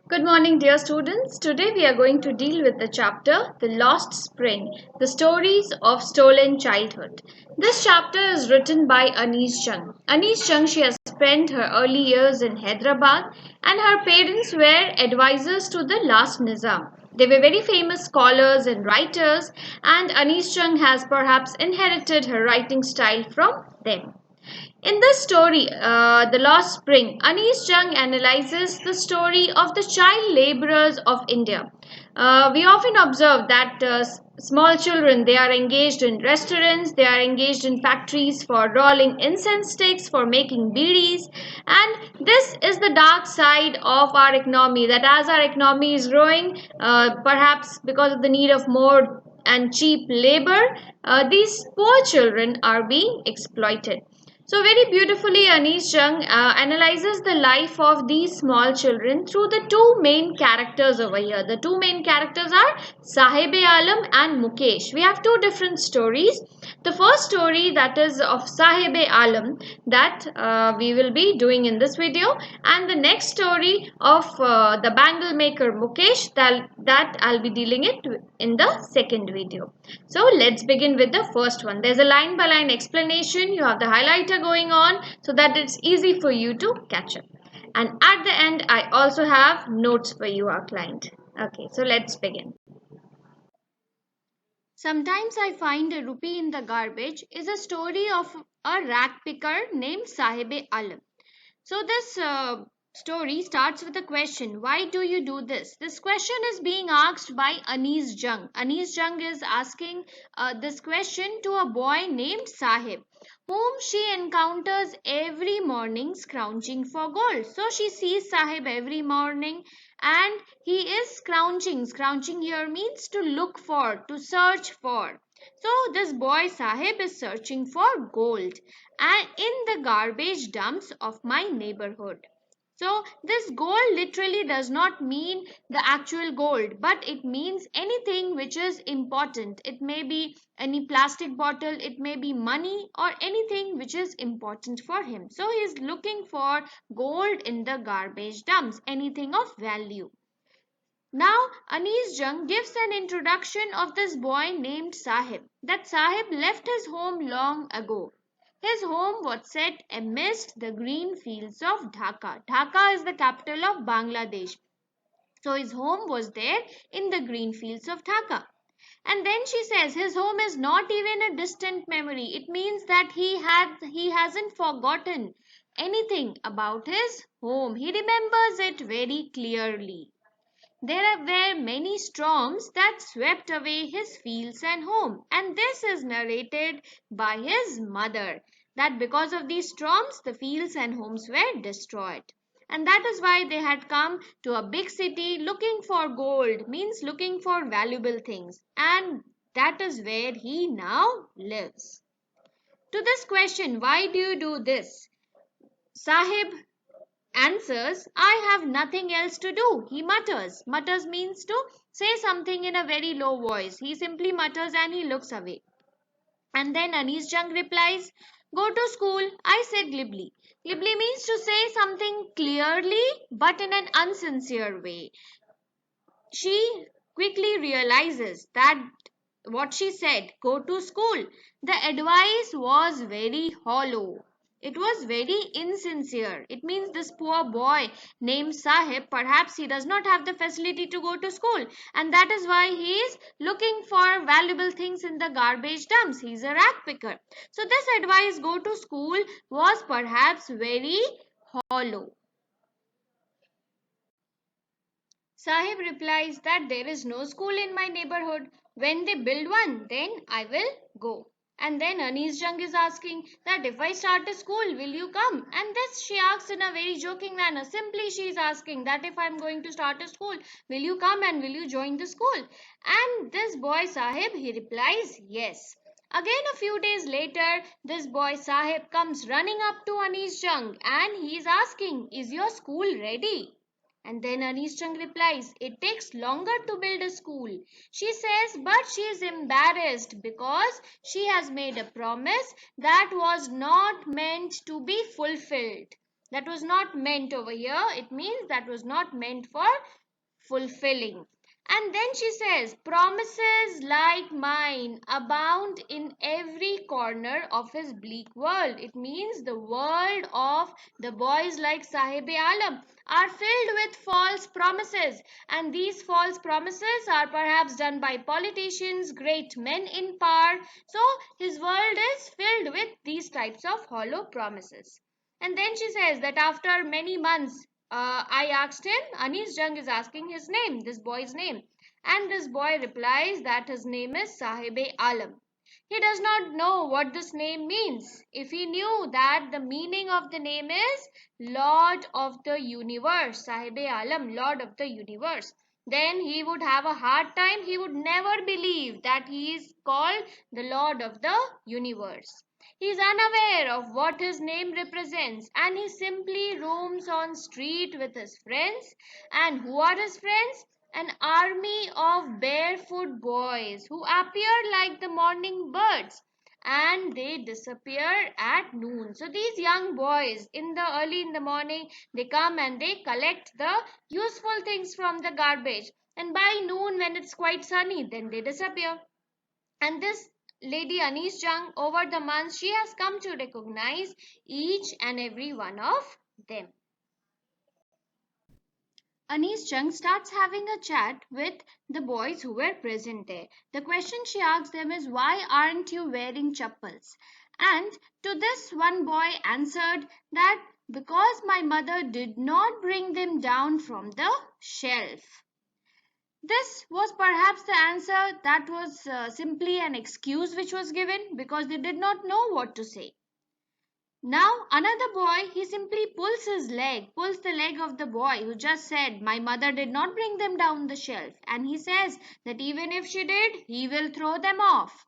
Good morning, dear students. Today we are going to deal with the chapter The Lost Spring, the stories of stolen childhood. This chapter is written by Anis Jung. Anis Jung, she has spent her early years in Hyderabad and her parents were advisors to the last Nizam. They were very famous scholars and writers, and Anis Jung has perhaps inherited her writing style from them. In this story, The Lost Spring, Anis Jung analyzes the story of the child laborers of India. We often observe that small children, they are engaged in restaurants, they are engaged in factories for rolling incense sticks, for making bidis, and this is the dark side of our economy. That as our economy is growing, perhaps because of the need of more and cheap labor, these poor children are being exploited. So, very beautifully, Anis Jung analyzes the life of these small children through the two main characters over here. The two main characters are Sahib Alam and Mukesh. We have two different stories. The first story, that is of Sahib Alam, that we will be doing in this video, and the next story of the bangle maker Mukesh, that I'll be dealing it in the second video. So let's begin with the first one. There's a line by line explanation. You have the highlighter going on so that it's easy for you to catch up. And at the end, I also have notes for you, our client. Okay, so let's begin. Sometimes I find a rupee in the garbage is a story of a rag picker named Sahib Alam. So this story starts with a question. Why do you do this? This question is being asked by Anis Jung. Anis Jung is asking this question to a boy named Sahib, whom she encounters every morning scrounging for gold. So she sees Sahib every morning and he is scrounging. Scrounging here means to look for, to search for. So this boy Sahib is searching for gold and in the garbage dumps of my neighborhood. So this gold literally does not mean the actual gold, but it means anything which is important. It may be any plastic bottle, it may be money, or anything which is important for him. So he is looking for gold in the garbage dumps, anything of value. Now, Anis Jung gives an introduction of this boy named Sahib. That Sahib left his home long ago. His home was set amidst the green fields of Dhaka. Dhaka is the capital of Bangladesh. So his home was there in the green fields of Dhaka. And then she says his home is not even a distant memory. It means that he hasn't forgotten anything about his home. He remembers it very clearly. There were many storms that swept away his fields and home, and this is narrated by his mother. That because of these storms, the fields and homes were destroyed. And that is why they had come to a big city looking for gold, means looking for valuable things. And that is where he now lives. To this question, why do you do this? Sahib answers, I have nothing else to do. He mutters. Mutters means to say something in a very low voice. He simply mutters and he looks away. And then Anis Jung replies, go to school. I said glibly. Glibly means to say something clearly but in an unsincere way. She quickly realizes that what she said, go to school, the advice was very hollow. It was very insincere. It means this poor boy named Sahib, perhaps he does not have the facility to go to school, and that is why he is looking for valuable things in the garbage dumps. He is a rag picker. So, this advice, go to school, was perhaps very hollow. Sahib replies that there is no school in my neighborhood. When they build one, then I will go. And then Anis Jung is asking that if I start a school, will you come? And this she asks in a very joking manner. Simply she is asking that if I am going to start a school, will you come and will you join the school? And this boy Sahib, he replies yes. Again, a few days later, this boy Sahib comes running up to Anis Jung and he is asking, is your school ready? And then Anis Jung replies, it takes longer to build a school. She says, but she is embarrassed because she has made a promise that was not meant to be fulfilled. That was not meant over here. It means that was not meant for fulfilling. And then she says, promises like mine abound in every corner of his bleak world. It means the world of the boys like Sahib Alam are filled with false promises. And these false promises are perhaps done by politicians, great men in power. So his world is filled with these types of hollow promises. And then she says that after many months, I asked him, Anis Jung is asking his name, this boy's name. And this boy replies that his name is Sahib Alam. He does not know what this name means. If he knew that the meaning of the name is Lord of the Universe, Sahib Alam, Lord of the Universe, then he would have a hard time. He would never believe that he is called the Lord of the Universe. He is unaware of what his name represents and he simply roams on street with his friends. And who are his friends? An army of barefoot boys who appear like the morning birds and they disappear at noon. So these young boys in the early in the morning, they come and they collect the useful things from the garbage, and by noon when it's quite sunny, then they disappear. And this lady Anis Jung, over the months, she has come to recognize each and every one of them. Anis Jung starts having a chat with the boys who were present there. The question she asks them is, why aren't you wearing chappals? And to this, one boy answered that because my mother did not bring them down from the shelf. This was perhaps the answer that was simply an excuse which was given because they did not know what to say. Now, another boy, he simply pulls the leg of the boy who just said, my mother did not bring them down the shelf. And he says that even if she did, he will throw them off.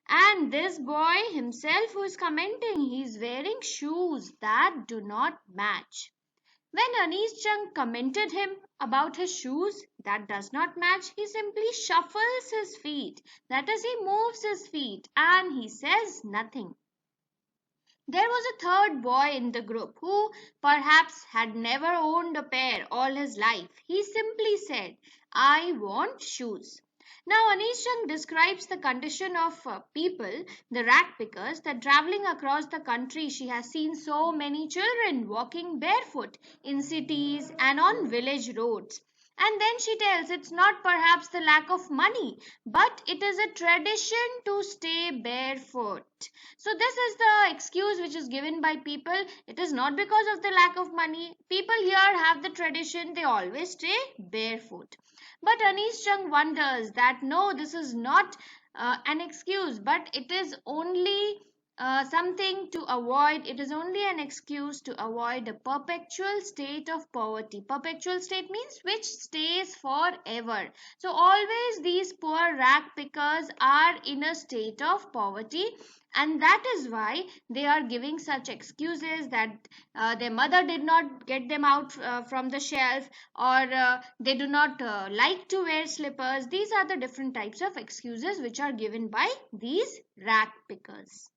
And this boy himself who is commenting, he is wearing shoes that do not match. When Anis Jung commented him about his shoes that does not match, he simply shuffles his feet. That is, he moves his feet and he says nothing. There was a third boy in the group who perhaps had never owned a pair all his life. He simply said, I want shoes. Now, Anish Jung describes the condition of people, the rat pickers, that traveling across the country, she has seen so many children walking barefoot in cities and on village roads. And then she tells it's not perhaps the lack of money, but it is a tradition to stay barefoot. So, this is the excuse which is given by people. It is not because of the lack of money. People here have the tradition, they always stay barefoot. But Anish Jung wonders that no, this is not an excuse, but it is only something to avoid. It is only an excuse to avoid a perpetual state of poverty. Perpetual state means which stays forever. So always these poor rag pickers are in a state of poverty, and that is why they are giving such excuses that their mother did not get them out from the shelf, or they do not like to wear slippers. These are the different types of excuses which are given by these rag pickers.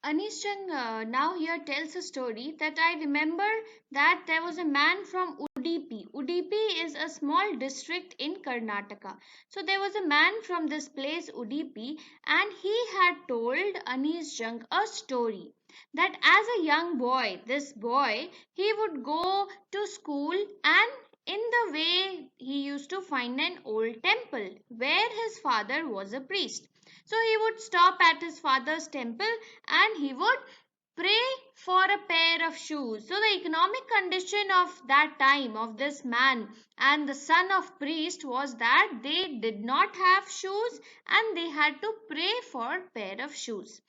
Anish Chand now here tells a story that I remember that there was a man from Udupi. Udupi is a small district in Karnataka. So there was a man from this place Udupi, and he had told Anish Jung a story that as a young boy, this boy, he would go to school, and in the way he used to find an old temple where his father was a priest. So he would stop at his father's temple and he would pray for a pair of shoes. So the economic condition of that time of this man and the son of priest was that they did not have shoes and they had to pray for a pair of shoes.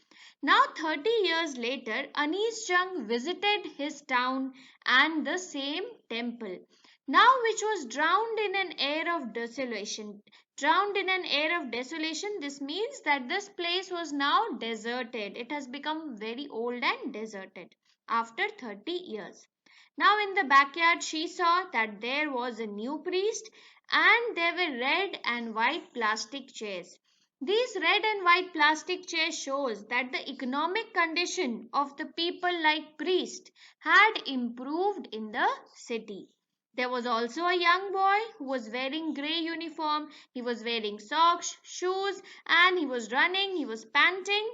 Now 30 years later, Anis Jung visited his town and the same temple, now which was drowned in an air of desolation. Drowned in an air of desolation, this means that this place was now deserted. It has become very old and deserted after 30 years. Now, in the backyard, she saw that there was a new priest and there were red and white plastic chairs. These red and white plastic chairs shows that the economic condition of the people like priest had improved in the city. There was also a young boy who was wearing grey uniform. He was wearing socks, shoes, and he was running, he was panting,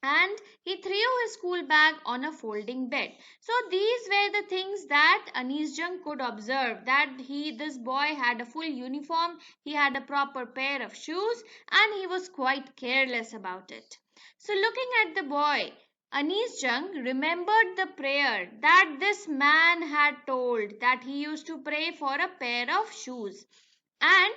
and he threw his school bag on a folding bed. So these were the things that Anis Jung could observe, that this boy had a full uniform, he had a proper pair of shoes, and he was quite careless about it. So looking at the boy, Anis Jung remembered the prayer that this man had told, that he used to pray for a pair of shoes, and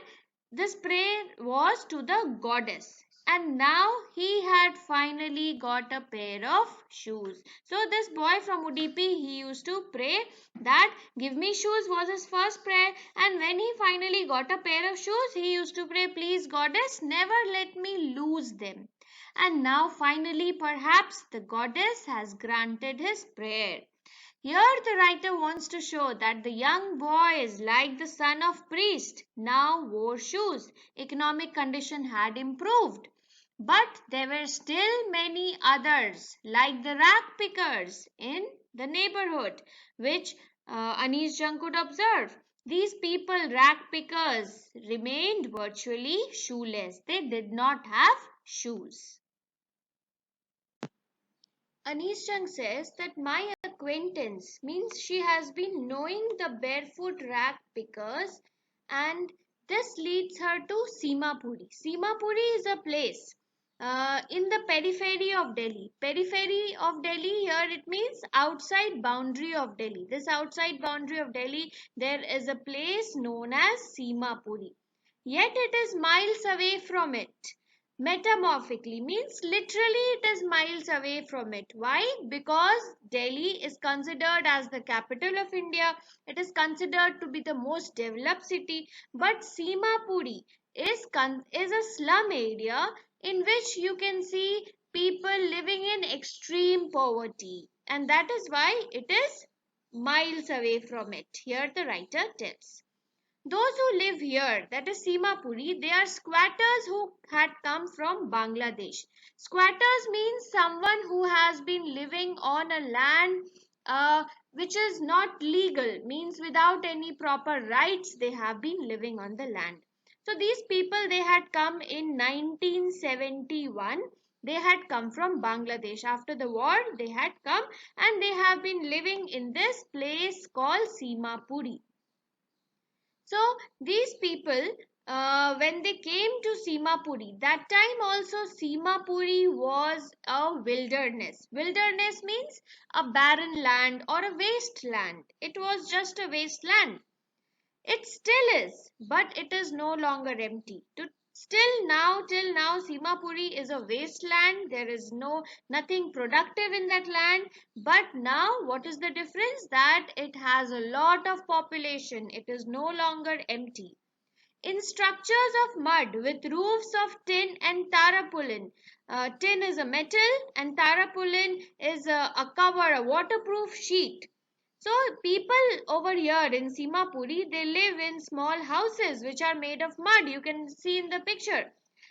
this prayer was to the goddess, and now he had finally got a pair of shoes. So this boy from Udupi, he used to pray that give me shoes was his first prayer, and when he finally got a pair of shoes, he used to pray, please goddess, never let me lose them. And now finally perhaps the goddess has granted his prayer. Here the writer wants to show that the young boys, like the son of priest, now wore shoes. Economic condition had improved. But there were still many others, like the rag pickers in the neighborhood, which Anis Jung could observe. These people, rag pickers, remained virtually shoeless. They did not have shoes. Anish Chang says that my acquaintance means she has been knowing the barefoot rag pickers, and this leads her to Seema Puri. Seema Puri is a place in the periphery of Delhi. Periphery of Delhi here it means outside boundary of Delhi. This outside boundary of Delhi there is a place known as Seema Puri. Yet it is miles away from it. Metamorphically means literally it is miles away from it. Why? Because Delhi is considered as the capital of India. It is considered to be the most developed city. But Simapuri is a slum area in which you can see people living in extreme poverty. And that is why it is miles away from it. Here the writer tells. Those who live here, that is Simapuri, they are squatters who had come from Bangladesh. Squatters means someone who has been living on a land which is not legal, means without any proper rights, they have been living on the land. So these people, they had come in 1971. They had come from Bangladesh. After the war, they had come and they have been living in this place called Simapuri. So these people, when they came to Simapuri, that time also Simapuri was a wilderness. Wilderness means a barren land or a wasteland. It was just a wasteland. It still is, but it is no longer empty. Still now, till now, Simapuri is a wasteland. There is nothing productive in that land. But now, what is the difference? That it has a lot of population. It is no longer empty. In structures of mud with roofs of tin and tarpaulin. Tin is a metal and tarpaulin is a cover, a waterproof sheet. So people over here in Simapuri, they live in small houses which are made of mud. You can see in the picture.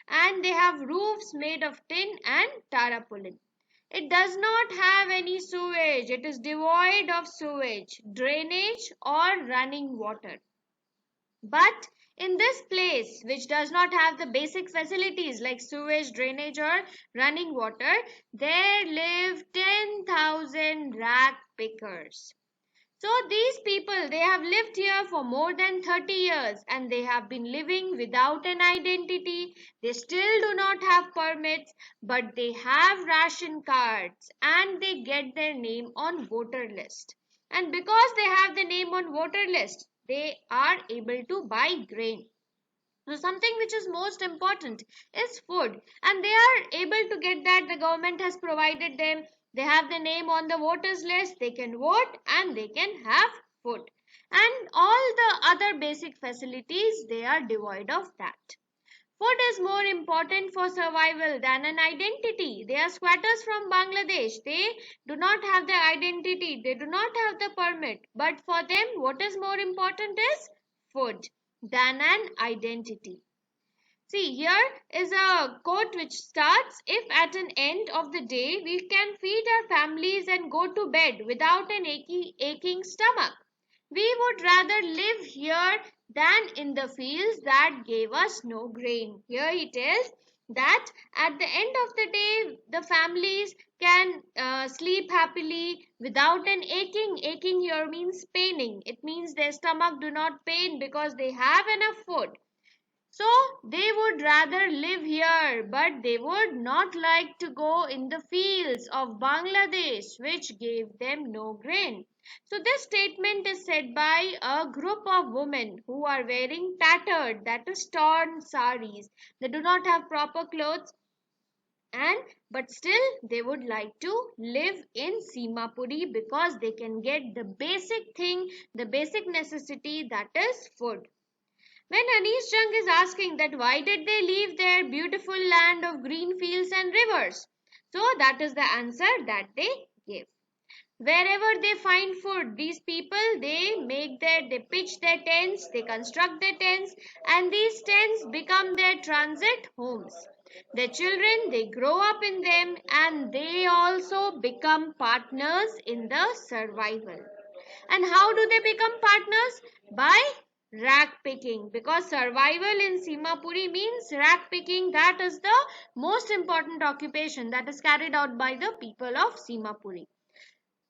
And they have roofs made of tin and tarpaulin. It does not have any sewage. It is devoid of sewage, drainage or running water. But in this place, which does not have the basic facilities like sewage, drainage, or running water, there live 10,000 rag pickers. So these people, they have lived here for more than 30 years and they have been living without an identity. They still do not have permits, but they have ration cards and they get their name on voter list. And because they have the name on voter list, they are able to buy grain. So something which is most important is food, and they are able to get that. The government has provided them. They have the name on the voters list. They can vote and they can have food. And all the other basic facilities, they are devoid of that. Food is more important for survival than an identity. They are squatters from Bangladesh. They do not have the identity. They do not have the permit. But for them, what is more important is food than an identity. See, here is a quote which starts: if at an end of the day we can feed our families and go to bed without an aching stomach, we would rather live here than in the fields that gave us no grain. Here it is that at the end of the day, the families can sleep happily without an aching. Aching here means paining. It means their stomach do not pain because they have enough food. So they would rather live here, but they would not like to go in the fields of Bangladesh, which gave them no grain. So this statement is said by a group of women who are wearing tattered, that is torn saris. They do not have proper clothes, and but still they would like to live in Seema Puri because they can get the basic thing, the basic necessity, that is food. When Anish Jung is asking that why did they leave their beautiful land of green fields and rivers? So that is the answer that they give. Wherever they find food, these people they pitch their tents, they construct their tents, and these tents become their transit homes. Their children they grow up in them and they also become partners in the survival. And how do they become partners? By rack picking. Because survival in Simapuri means rack picking. That is the most important occupation that is carried out by the people of Simapuri.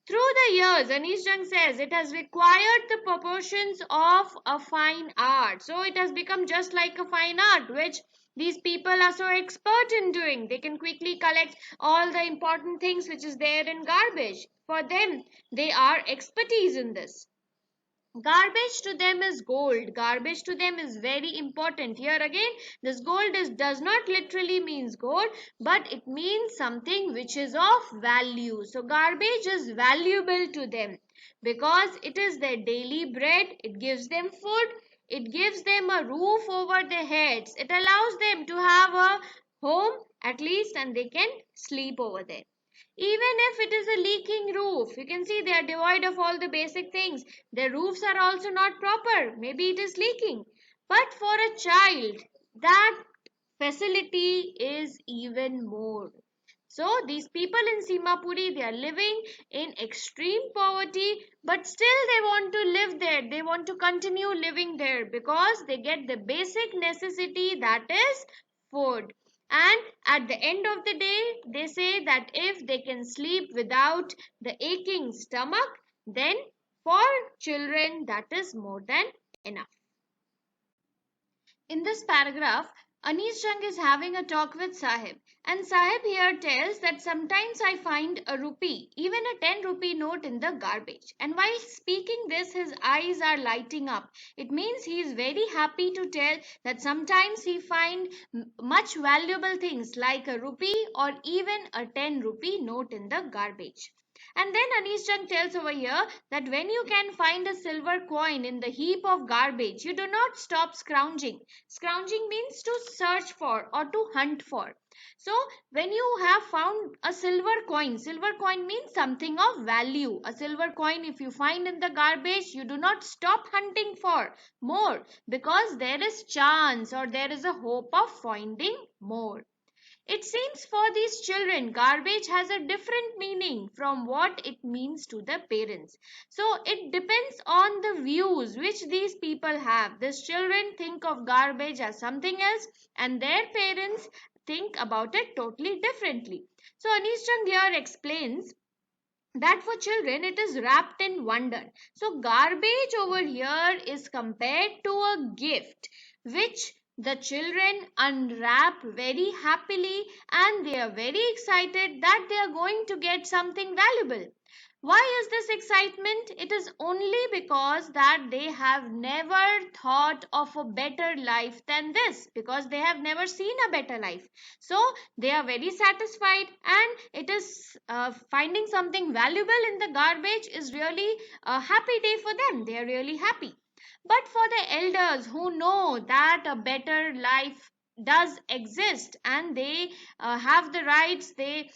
Through the years, Anish Jung says it has required the proportions of a fine art. So it has become just like a fine art, which these people are so expert in doing. They can quickly collect all the important things which is there in garbage. For them, they are expertise in this. Garbage to them is gold. Garbage to them is very important. Here again, this gold does not literally means gold, but it means something which is of value. So garbage is valuable to them because it is their daily bread. It gives them food. It gives them a roof over their heads. It allows them to have a home at least, and they can sleep over there. Even if it is a leaking roof, you can see they are devoid of all the basic things. Their roofs are also not proper. Maybe it is leaking. But for a child, that facility is even more. So these people in Simapuri, they are living in extreme poverty, but still they want to live there. They want to continue living there because they get the basic necessity, that is food. And at the end of the day, they say that if they can sleep without the aching stomach, then for children that is more than enough. In this paragraph, Anish Jung is having a talk with Sahib, and Sahib here tells that sometimes I find a rupee, even a 10 rupee note in the garbage. And while speaking this, his eyes are lighting up. It means he is very happy to tell that sometimes he find much valuable things like a rupee or even a 10 rupee note in the garbage. And then Anish Chand tells over here that when you can find a silver coin in the heap of garbage, you do not stop scrounging. Scrounging means to search for or to hunt for. So when you have found a silver coin means something of value. A silver coin, if you find in the garbage, you do not stop hunting for more because there is chance or there is a hope of finding more. It seems for these children, garbage has a different meaning from what it means to the parents. So it depends on the views which these people have. These children think of garbage as something else, and their parents think about it totally differently. So Anish Chand here explains that for children it is wrapped in wonder. So garbage over here is compared to a gift which the children unwrap very happily, and they are very excited that they are going to get something valuable. Why is this excitement? It is only because that they have never thought of a better life than this, because they have never seen a better life. So they are very satisfied, and it is finding something valuable in the garbage is really a happy day for them. They are really happy. But for the elders who know that a better life does exist, and they have the rights, they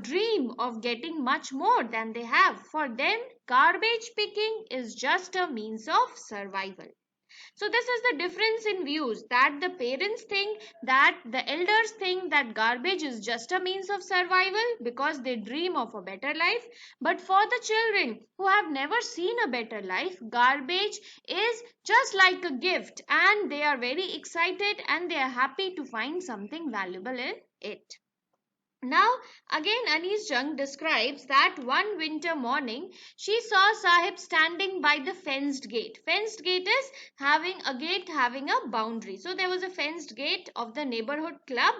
dream of getting much more than they have. For them, garbage picking is just a means of survival. So this is the difference in views, that the parents think, that the elders think that garbage is just a means of survival because they dream of a better life. But for the children who have never seen a better life, garbage is just like a gift, and they are very excited and they are happy to find something valuable in it. Now, again, Anis Jung describes that one winter morning she saw Sahib standing by the fenced gate. Fenced gate is having a boundary. So there was a fenced gate of the neighborhood club,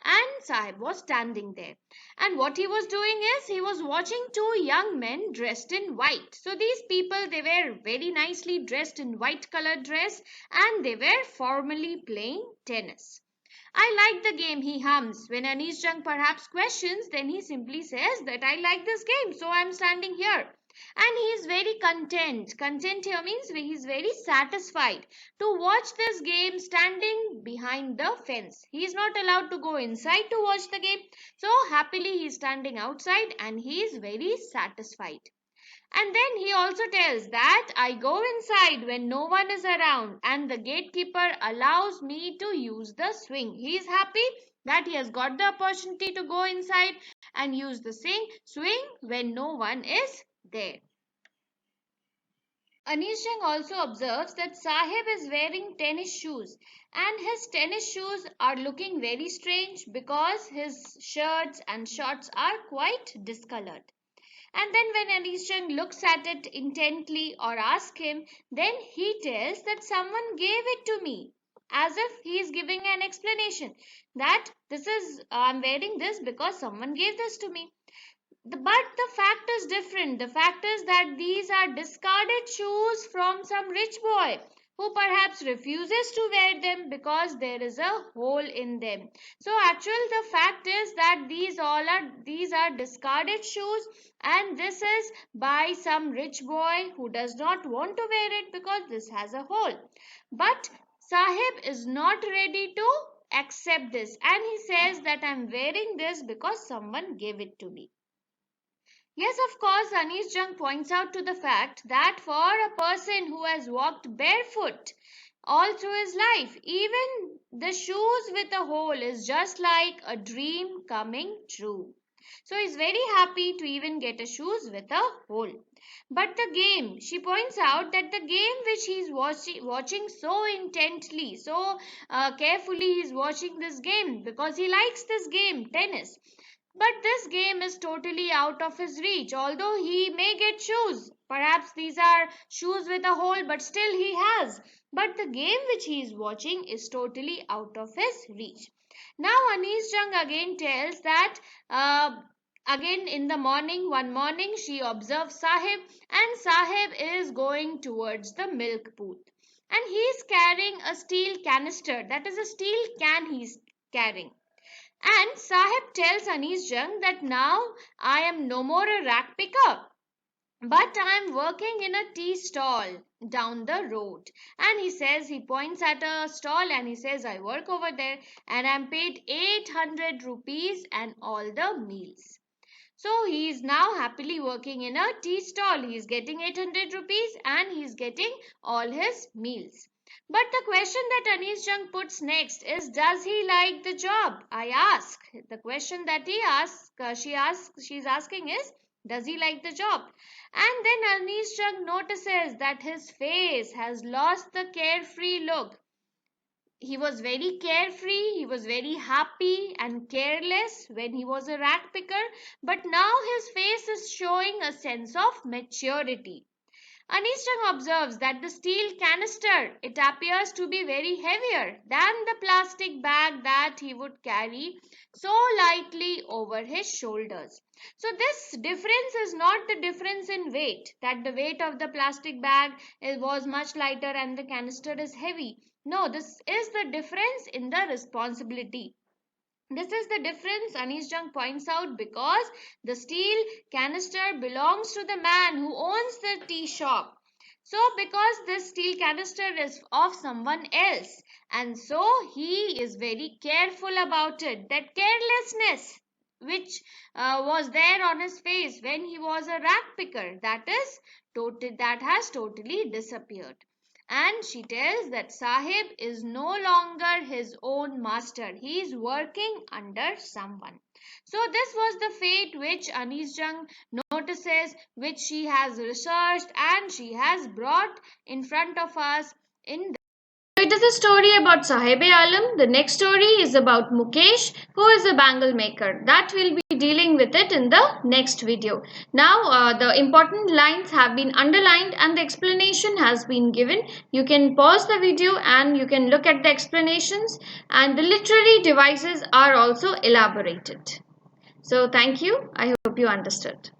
and Sahib was standing there. And what he was doing is he was watching two young men dressed in white. So these people, they were very nicely dressed in white colored dress, and they were formally playing tennis. I like the game, he hums. When Anis Jung perhaps questions, then he simply says that I like this game, so I'm standing here. And he is very content. Content here means he is very satisfied to watch this game standing behind the fence. He is not allowed to go inside to watch the game. So happily he is standing outside and he is very satisfied. And then he also tells that I go inside when no one is around and the gatekeeper allows me to use the swing. He is happy that he has got the opportunity to go inside and use the swing when no one is there. Anish Jung also observes that Sahib is wearing tennis shoes, and his tennis shoes are looking very strange because his shirts and shorts are quite discolored. And then when Anishan looks at it intently or asks him, then he tells that someone gave it to me. As if he is giving an explanation that I'm wearing this because someone gave this to me. But the fact is different. The fact is that these are discarded shoes from some rich boy who perhaps refuses to wear them because there is a hole in them. So actually the fact is that these are discarded shoes, and this is by some rich boy who does not want to wear it because this has a hole. But Sahib is not ready to accept this, and he says that I'm wearing this because someone gave it to me. Yes, of course, Anish Jung points out to the fact that for a person who has walked barefoot all through his life, even the shoes with a hole is just like a dream coming true. So he's very happy to even get a shoes with a hole. But the game, she points out that the game which he's watching so intently, so carefully, he's watching this game because he likes this game, tennis. But this game is totally out of his reach. Although he may get shoes, perhaps these are shoes with a hole, but still he has. But the game which he is watching is totally out of his reach. Now Anis Jung again tells that again in the morning, one morning she observes Sahib, and Sahib is going towards the milk booth. And he is carrying a steel canister, that is a steel can he is carrying. And Sahib tells Anis Jung that now I am no more a rack picker, but I am working in a tea stall down the road. And he says, he points at a stall and he says, I work over there and I'm paid 800 rupees and all the meals. So he is now happily working in a tea stall. He is getting 800 rupees and he is getting all his meals. But the question that Anis Jung puts next is, does he like the job? I ask. The question that she's asking is, does he like the job? And then Anis Jung notices that his face has lost the carefree look. He was very carefree, he was very happy and careless when he was a rat picker, but now his face is showing a sense of maturity. Aniston observes that the steel canister, it appears to be very heavier than the plastic bag that he would carry so lightly over his shoulders. So this difference is not the difference in weight, that the weight of the plastic bag was much lighter and the canister is heavy. No, this is the difference in the responsibility. This is the difference Anis Jung points out because the steel canister belongs to the man who owns the tea shop. So because this steel canister is of someone else, and so he is very careful about it. That carelessness which was there on his face when he was a rat picker, that has totally disappeared. and she tells that Sahib is no longer his own master. He is working under someone. So this was the fate which Anis Jung notices, which she has researched and she has brought in front of us in. So it is a story about Sahib Alam. The next story is about Mukesh, who is a bangle maker. That we'll be dealing with it in the next video. Now, the important lines have been underlined and the explanation has been given. You can pause the video and you can look at the explanations, and the literary devices are also elaborated. So, thank you. I hope you understood.